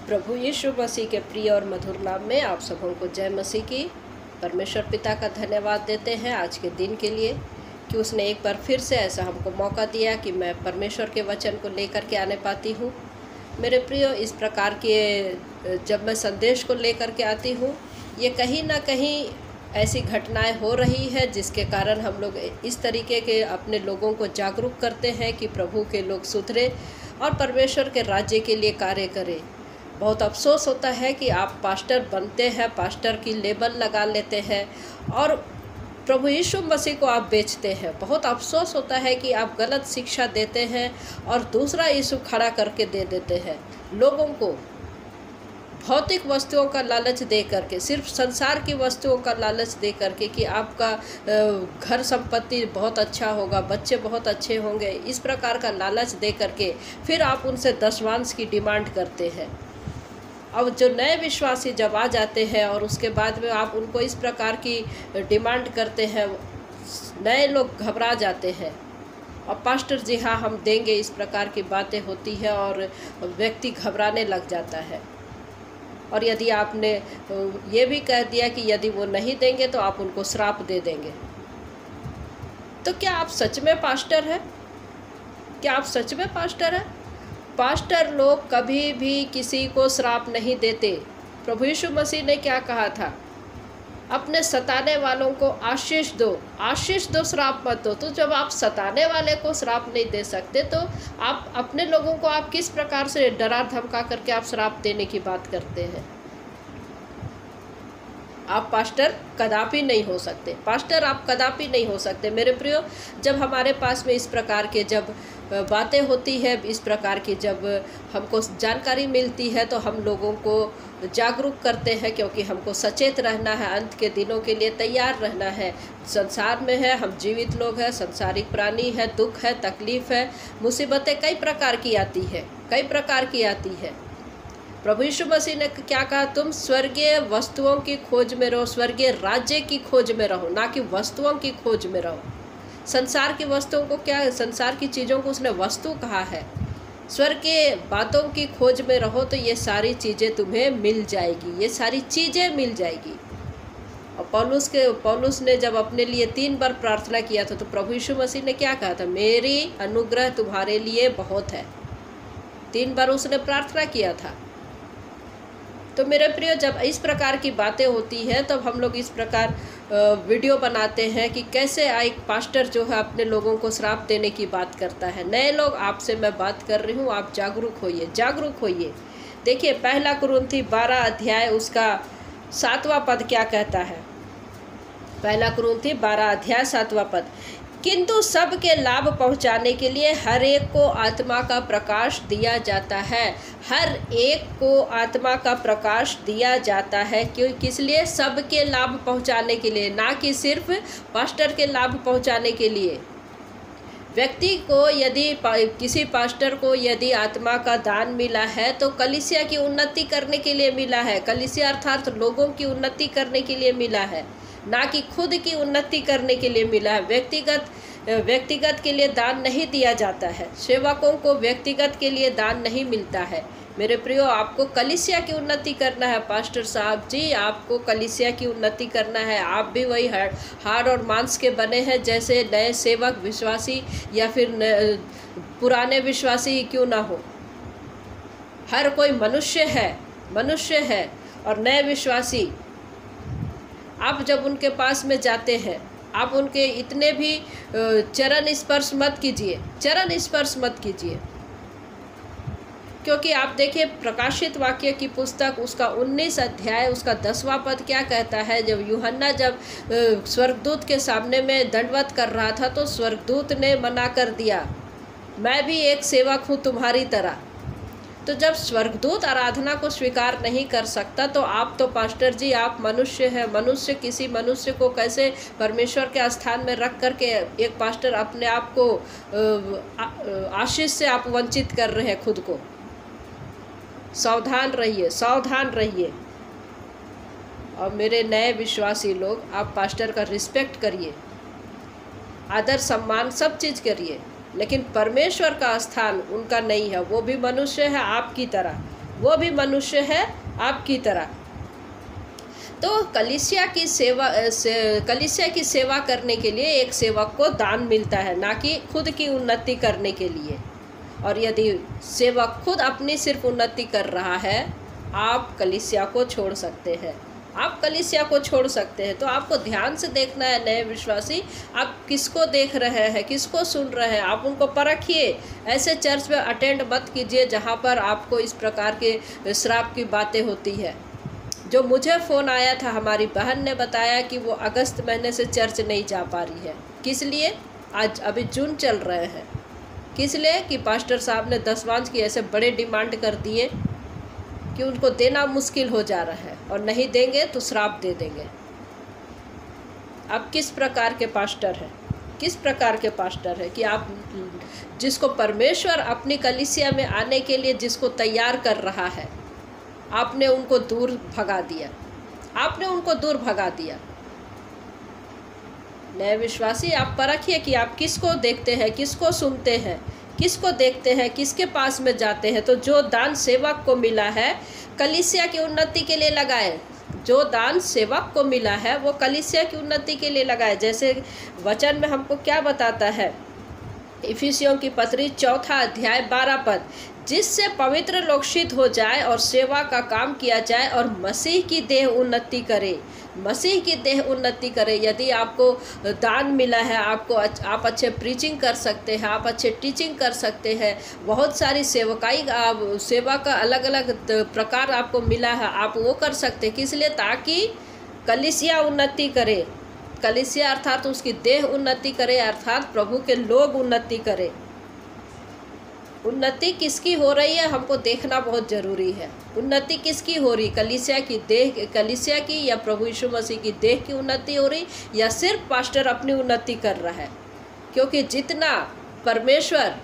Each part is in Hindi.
प्रभु यीशु मसीह के प्रिय और मधुर नाम में आप सबों को जय मसीह की। परमेश्वर पिता का धन्यवाद देते हैं आज के दिन के लिए कि उसने एक बार फिर से ऐसा हमको मौका दिया कि मैं परमेश्वर के वचन को लेकर के आने पाती हूँ। मेरे प्रियो, इस प्रकार के जब मैं संदेश को लेकर के आती हूँ, ये कहीं ना कहीं ऐसी घटनाएं हो रही है जिसके कारण हम लोग इस तरीके के अपने लोगों को जागरूक करते हैं कि प्रभु के लोग सुधरे और परमेश्वर के राज्य के लिए कार्य करें। बहुत अफसोस होता है कि आप पास्टर बनते हैं, पास्टर की लेबल लगा लेते हैं और प्रभु यीशु मसीह को आप बेचते हैं। बहुत अफसोस होता है कि आप गलत शिक्षा देते हैं और दूसरा यीशु खड़ा करके दे देते हैं। लोगों को भौतिक वस्तुओं का लालच दे करके, सिर्फ संसार की वस्तुओं का लालच दे करके कि आपका घर संपत्ति बहुत अच्छा होगा, बच्चे बहुत अच्छे होंगे, इस प्रकार का लालच दे करके फिर आप उनसे दशमांश की डिमांड करते हैं। अब जो नए विश्वासी जब आ जाते हैं और उसके बाद में आप उनको इस प्रकार की डिमांड करते हैं, नए लोग घबरा जाते हैं और पास्टर जी हाँ हम देंगे, इस प्रकार की बातें होती है और व्यक्ति घबराने लग जाता है। और यदि आपने ये भी कह दिया कि यदि वो नहीं देंगे तो आप उनको श्राप दे देंगे, तो क्या आप सच में पास्टर हैं? क्या आप सच में पास्टर हैं? पास्टर लोग कभी भी किसी को श्राप नहीं देते। प्रभु यीशु मसीह ने क्या कहा था? अपने सताने वालों को आशीष दो, आशीष दो, श्राप मत दो। तो जब आप सताने वाले को श्राप नहीं दे सकते तो आप अपने लोगों को आप किस प्रकार से डरा धमका करके आप श्राप देने की बात करते हैं? आप पास्टर कदापि नहीं हो सकते, पास्टर आप कदापि नहीं हो सकते। मेरे प्रियो, जब हमारे पास में इस प्रकार के जब बातें होती है, इस प्रकार की जब हमको जानकारी मिलती है तो हम लोगों को जागरूक करते हैं, क्योंकि हमको सचेत रहना है, अंत के दिनों के लिए तैयार रहना है। संसार में है, हम जीवित लोग हैं, संसारिक प्राणी है, दुख है, तकलीफ़ है, मुसीबतें कई प्रकार की आती है, कई प्रकार की आती है। प्रभु यीशु मसीह ने क्या कहा? तुम स्वर्गीय वस्तुओं की खोज में रहो, स्वर्गीय राज्य की खोज में रहो, ना कि वस्तुओं की खोज में रहो। संसार की वस्तुओं को क्या, संसार की चीज़ों को उसने वस्तु कहा है। स्वर्ग के बातों की खोज में रहो तो ये सारी चीज़ें तुम्हें मिल जाएगी, ये सारी चीज़ें मिल जाएगी। और पौलुस ने जब अपने लिए 3 बार प्रार्थना किया था तो प्रभु यीशु मसीह ने क्या कहा था? मेरी अनुग्रह तुम्हारे लिए बहुत है। 3 बार उसने प्रार्थना किया था। तो मेरे प्रिय, जब इस प्रकार की बातें होती हैं तब हम लोग इस प्रकार वीडियो बनाते हैं कि कैसे एक पास्टर जो है अपने लोगों को श्राप देने की बात करता है। नए लोग, आपसे मैं बात कर रही हूँ, आप जागरूक होइए, जागरूक होइए। देखिए, 1 कुरिन्थी 12 अध्याय उसका 7वां पद क्या कहता है? 1 कुरिन्थी 12 अध्याय 7वां पद, किंतु सबके लाभ पहुंचाने के लिए हर एक को आत्मा का प्रकाश दिया जाता है। हर एक को आत्मा का प्रकाश दिया जाता है। क्यों? किस लिए? सबके लाभ पहुंचाने के लिए, ना कि सिर्फ पास्टर के लाभ पहुंचाने के लिए। व्यक्ति को यदि किसी पास्टर को यदि आत्मा का दान मिला है तो कलीसिया की उन्नति करने के लिए मिला है। कलीसिया अर्थात लोगों की उन्नति करने के लिए मिला है, ना कि खुद की उन्नति करने के लिए मिला है। व्यक्तिगत के लिए दान नहीं दिया जाता है। सेवकों को व्यक्तिगत के लिए दान नहीं मिलता है। मेरे प्रियो, आपको कलीसिया की उन्नति करना है। पास्टर साहब जी, आपको कलीसिया की उन्नति करना है। आप भी वही हाड़ और मांस के बने हैं जैसे नए सेवक विश्वासी या फिर पुराने विश्वासी क्यों ना हो। हर कोई मनुष्य है और नए विश्वासी, आप जब उनके पास में जाते हैं, आप उनके इतने भी चरण स्पर्श मत कीजिए, चरण स्पर्श मत कीजिए। क्योंकि आप देखिए, प्रकाशित वाक्य की पुस्तक उसका 19 अध्याय उसका 10वां पद क्या कहता है? जब यूहन्ना जब स्वर्गदूत के सामने में दंडवत कर रहा था तो स्वर्गदूत ने मना कर दिया, मैं भी एक सेवक हूँ तुम्हारी तरह। तो जब स्वर्गदूत आराधना को स्वीकार नहीं कर सकता तो आप तो पास्टर जी, आप मनुष्य हैं। मनुष्य किसी मनुष्य को कैसे परमेश्वर के स्थान में रख करके एक पास्टर अपने आप को आशीष से आप वंचित कर रहे हैं खुद को। सावधान रहिए, सावधान रहिए। और मेरे नए विश्वासी लोग, आप पास्टर का रिस्पेक्ट करिए, आदर सम्मान सब चीज़ करिए, लेकिन परमेश्वर का स्थान उनका नहीं है। वो भी मनुष्य है आपकी तरह, वो भी मनुष्य है आपकी तरह। तो कलीसिया की सेवा करने के लिए एक सेवक को दान मिलता है, ना कि खुद की उन्नति करने के लिए। और यदि सेवक खुद अपनी सिर्फ उन्नति कर रहा है, आप कलीसिया को छोड़ सकते हैं, आप कलीसिया को छोड़ सकते हैं। तो आपको ध्यान से देखना है नए विश्वासी, आप किसको देख रहे हैं, किसको सुन रहे हैं, आप उनको परखिए। ऐसे चर्च में अटेंड मत कीजिए जहाँ पर आपको इस प्रकार के श्राप की बातें होती है। जो मुझे फ़ोन आया था, हमारी बहन ने बताया कि वो अगस्त महीने से चर्च नहीं जा पा रही है। किस लिए? आज अभी जून चल रहे हैं। किस लिए? कि पास्टर साहब ने दशवांश की ऐसे बड़े डिमांड कर दिए कि उनको देना मुश्किल हो जा रहा है, और नहीं देंगे तो श्राप दे देंगे। आप किस प्रकार के पास्टर हैं? किस प्रकार के पास्टर हैं कि आप जिसको परमेश्वर अपनी कलीसिया में आने के लिए जिसको तैयार कर रहा है, आपने उनको दूर भगा दिया, आपने उनको दूर भगा दिया। नए विश्वासी, आप परखिए कि आप किसको देखते हैं, किसको सुनते हैं, किसको देखते हैं, किसके पास में जाते हैं। तो जो दान सेवक को मिला है, कलीसिया की उन्नति के लिए लगाए। जो दान सेवक को मिला है वो कलीसिया की उन्नति के लिए लगाए। जैसे वचन में हमको क्या बताता है, इफिसियों की पत्री 4 अध्याय 12 पद, जिससे पवित्र लोग सिद्ध हो जाए और सेवा का काम किया जाए और मसीह की देह उन्नति करे। मसीह की देह उन्नति करे। यदि आपको दान मिला है, आप अच्छे प्रीचिंग कर सकते हैं, आप अच्छे टीचिंग कर सकते हैं, बहुत सारी सेवा का अलग अलग प्रकार आपको मिला है, आप वो कर सकते हैं। किस लिए? ताकि कलीसिया उन्नति करे। कलीसिया अर्थात उसकी देह उन्नति करे, अर्थात प्रभु के लोग उन्नति करे। उन्नति किसकी हो रही है हमको देखना बहुत ज़रूरी है। उन्नति किसकी हो रही? कलीसिया की देह, कलीसिया की, या प्रभु यीशु मसीह की देह की उन्नति हो रही, या सिर्फ पास्टर अपनी उन्नति कर रहा है? क्योंकि जितना परमेश्वर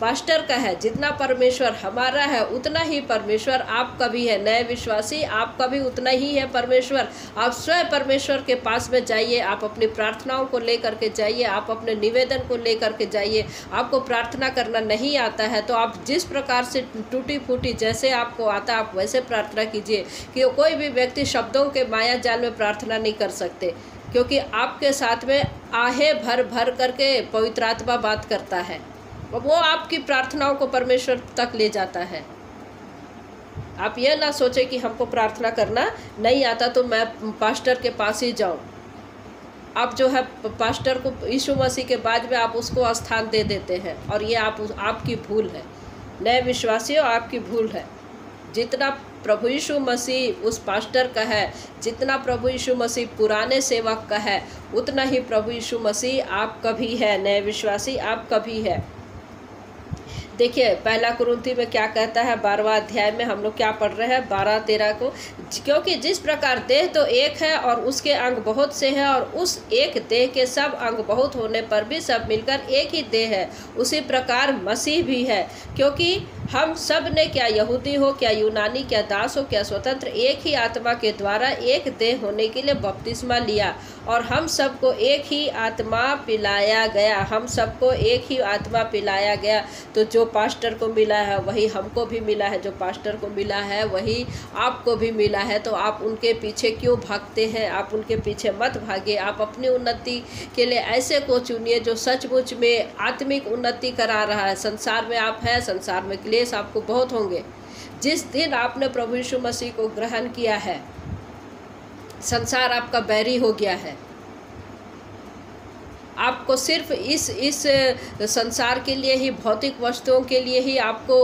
पास्टर का है, जितना परमेश्वर हमारा है, उतना ही परमेश्वर आपका भी है। नए विश्वासी, आपका भी उतना ही है परमेश्वर। आप स्वयं परमेश्वर के पास में जाइए, आप अपनी प्रार्थनाओं को लेकर के जाइए, आप अपने निवेदन को लेकर के जाइए। आपको प्रार्थना करना नहीं आता है तो आप जिस प्रकार से टूटी फूटी जैसे आपको आता है, आप वैसे प्रार्थना कीजिए। कि कोई भी व्यक्ति शब्दों के माया जाल में प्रार्थना नहीं कर सकते, क्योंकि आपके साथ में आहे भर भर करके पवित्र आत्मा बात करता है। वो आपकी प्रार्थनाओं को परमेश्वर तक ले जाता है। आप यह ना सोचें कि हमको प्रार्थना करना नहीं आता तो मैं पास्टर के पास ही जाऊं। आप जो है पास्टर को यीशु मसीह के बाद में आप उसको स्थान दे देते हैं, और ये आपकी भूल है। नए विश्वासियों, आपकी भूल है। जितना प्रभु यीशु मसीह उस पास्टर का है, जितना प्रभु यीशु मसीह पुराने सेवक का है, उतना ही प्रभु यीशु मसीह आपका भी है। नए विश्वासी, आपका भी है। देखिए पहला कुरिन्थी में क्या कहता है, 12वां अध्याय में हम लोग क्या पढ़ रहे हैं, 12-13 को, क्योंकि जिस प्रकार देह तो एक है और उसके अंग बहुत से हैं, और उस एक देह के सब अंग बहुत होने पर भी सब मिलकर एक ही देह है, उसी प्रकार मसीह भी है। क्योंकि हम सब ने, क्या यहूदी हो, क्या यूनानी, क्या दास हो, क्या स्वतंत्र, एक ही आत्मा के द्वारा एक देह होने के लिए बपतिस्मा लिया, और हम सबको एक ही आत्मा पिलाया गया। हम सबको एक ही आत्मा पिलाया गया। तो जो पास्टर को मिला है वही हमको भी मिला है, जो पास्टर को मिला है वही आपको भी मिला है। तो आप उनके पीछे क्यों भागते हैं? आप उनके पीछे मत भागिए। आप अपनी उन्नति के लिए ऐसे को चुनिए जो सचमुच में आत्मिक उन्नति करा रहा है। संसार में आप हैं, संसार में क्लेश आपको बहुत होंगे। जिस दिन आपने प्रभु यीशु मसीह को ग्रहण किया है, संसार आपका बैरी हो गया है। आपको सिर्फ इस संसार के लिए ही, भौतिक वस्तुओं के लिए ही आपको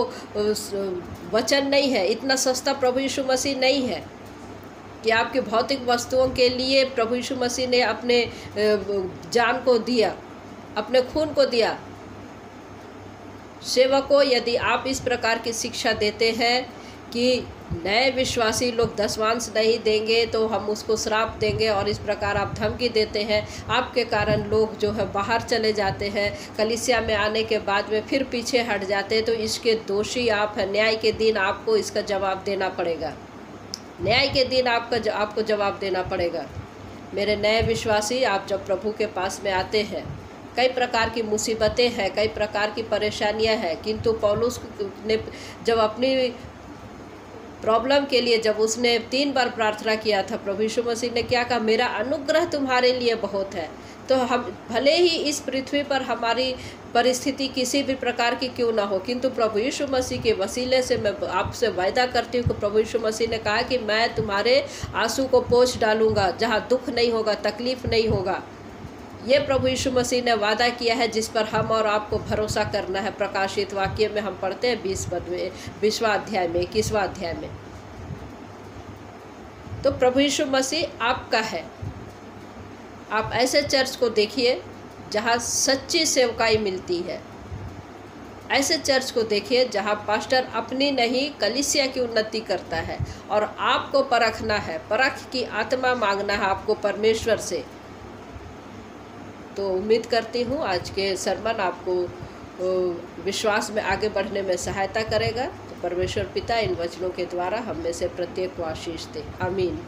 वचन नहीं है। इतना सस्ता प्रभु यीशु मसीह नहीं है कि आपकी भौतिक वस्तुओं के लिए प्रभु यीशु मसीह ने अपने जान को दिया, अपने खून को दिया। सेवकों, यदि आप इस प्रकार की शिक्षा देते हैं कि नए विश्वासी लोग दशवांश नहीं देंगे तो हम उसको श्राप देंगे, और इस प्रकार आप धमकी देते हैं, आपके कारण लोग जो है बाहर चले जाते हैं, कलीसिया में आने के बाद में फिर पीछे हट जाते हैं, तो इसके दोषी आप हैं। न्याय के दिन आपको इसका जवाब देना पड़ेगा। न्याय के दिन आपको जवाब देना पड़ेगा। मेरे नए विश्वासी, आप जब प्रभु के पास में आते हैं, कई प्रकार की मुसीबतें हैं, कई प्रकार की परेशानियां हैं, किंतु पौलुस ने जब अपनी प्रॉब्लम के लिए जब उसने 3 बार प्रार्थना किया था, प्रभु यीशु मसीह ने क्या कहा, मेरा अनुग्रह तुम्हारे लिए बहुत है। तो हम भले ही इस पृथ्वी पर हमारी परिस्थिति किसी भी प्रकार की क्यों ना हो, किंतु प्रभु यीशु मसीह के वसीले से मैं आपसे वायदा करती हूँ कि प्रभु यीशु मसीह ने कहा कि मैं तुम्हारे आंसू को पोंछ डालूंगा, जहाँ दुख नहीं होगा, तकलीफ नहीं होगा। ये प्रभु यीशु मसीह ने वादा किया है, जिस पर हम और आपको भरोसा करना है। प्रकाशित वाक्य में हम पढ़ते हैं 20वां अध्याय में, 21वां अध्याय में। तो प्रभु यीशु मसीह आपका है। आप ऐसे चर्च को देखिए जहाँ सच्ची सेवकाई मिलती है। ऐसे चर्च को देखिए जहाँ पास्टर अपनी नहीं कलीसिया की उन्नति करता है। और आपको परखना है, परख की आत्मा मांगना है आपको परमेश्वर से। तो उम्मीद करती हूँ आज के सरमन आपको विश्वास में आगे बढ़ने में सहायता करेगा। तो परमेश्वर पिता इन वचनों के द्वारा हम में से प्रत्येक को आशीष दे। आमीन।